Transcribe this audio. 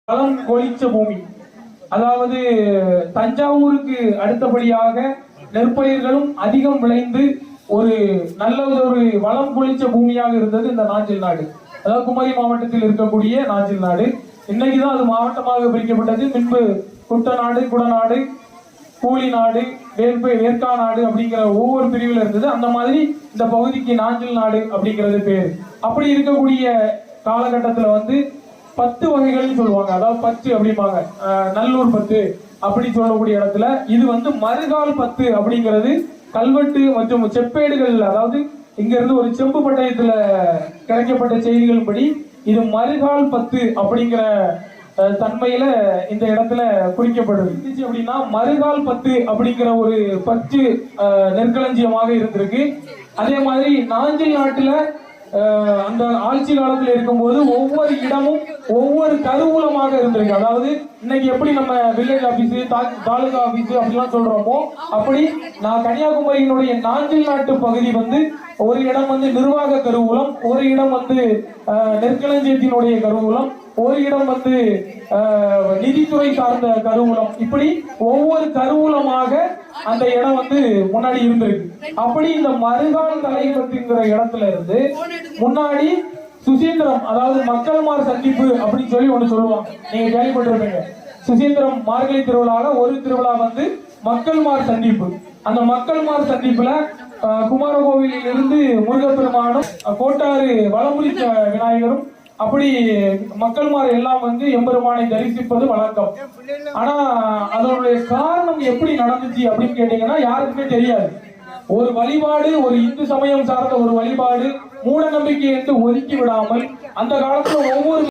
வளம் கொழிச்ச பூமி. அதாவது தஞ்சாவூருக்கு அடுத்தபடியாக நெற்பயிர்களும் அதிகம் விளைந்து ஒரு நல்ல ஒரு வளம் கொழிச்ச பூமியாக இருந்தது இந்த நாஞ்சில் நாடு. அதாவது குமரி மாவட்டத்தில் இருக்கக்கூடிய நாஞ்சில் நாடு. இன்னைக்குதான் அது மாவட்டமாக பிரிக்கப்பட்டது. முன்பு குட்டநாடு, குடநாடு, கூலி நாடு, வேர்க்கா நாடு அப்படிங்கிற ஒவ்வொரு பிரிவில் இருந்தது. அந்த மாதிரி இந்த பகுதிக்கு நாஞ்சில் நாடு அப்படிங்கிறது பேரு. அப்படி இருக்கக்கூடிய காலகட்டத்தில் 10 வகைகள் சொல்லுவாங்க. அதாவது 10 அப்படிம்பாங்க. நல்லூர் 10 அப்படி சொல்லக்கூடிய இடத்துல இது மறுகால் 10 அப்படிங்கிறது கல்வெட்டு மற்றும் செப்பேடுகள், அதாவது இங்க இருந்து ஒரு செம்பு பட்டயத்துல கிடைக்கப்பட்ட செய்திகள் படி இது மறுகால் 10 அப்படிங்கிற தன்மையில இந்த இடத்துல குறிக்கப்படுது. அப்படின்னா மறுகால் 10 அப்படிங்கிற ஒரு 10 நெற்களஞ்சியமாக இருந்திருக்கு. அதே மாதிரி நாஞ்சில் நாட்டுல அந்த ஆட்சி காலத்தில் இருக்கும்போது ஒவ்வொரு இடமும் ஒவ்வொரு கருவூலமாக இருந்திருக்கு. அதாவது இன்னைக்கு எப்படி நம்ம வில்லேஜ் ஆபீஸ், தாலுகா ஆபீஸ் அப்படிலாம் சொல்றோமோ, அப்படி நான் கன்னியாகுமரியினுடைய நாஞ்சில் நாட்டு பகுதி ஒரு இடம் நிர்வாக கருவூலம், ஒரு இடம் நெற்களஞ்சியத்தினுடைய கருவூலம், ஒரு இடம் நிதித்துறை சார்ந்த கருவூலம். இப்படி ஒவ்வொரு கருவூலமாக அந்த இடம் முன்னாடி இருந்திருக்கு. அப்படி இந்த மறுகால் தலைவத்திங்கிற இடத்துல இருந்து முன்னாடி சுசீந்திரம், அதாவது மக்கள்மார் சந்திப்பு அப்படின்னு சொல்லி ஒண்ணு சொல்லுவாங்க. நீங்க கேள்விப்பட்டிருப்பீங்க. சுசீந்திரம் மார்கழி திருவிழால ஒரு திருவிழா மக்கள்மார் சந்திப்பு. அந்த மக்கள்மார் சந்திப்புல குமாரகோவிலில் இருந்து முருகப்பெருமானும் கோட்டாறு வளமுறி விநாயகரும் அப்படி மக்கள்மார் எல்லாம் எம்பெருமானை தரிசிப்பது வழக்கம். ஆனா அதனுடைய காரணம் எப்படி நடந்துச்சு அப்படின்னு கேட்டீங்கன்னா யாருக்குமே தெரியாது. ஒரு வழிபாடு, ஒரு இந்து சமயம் சார்ந்த ஒரு வழிபாடு மூட நம்பிக்கை என்று ஒதுக்கி விடாமல் அந்த காலத்துல ஒவ்வொரு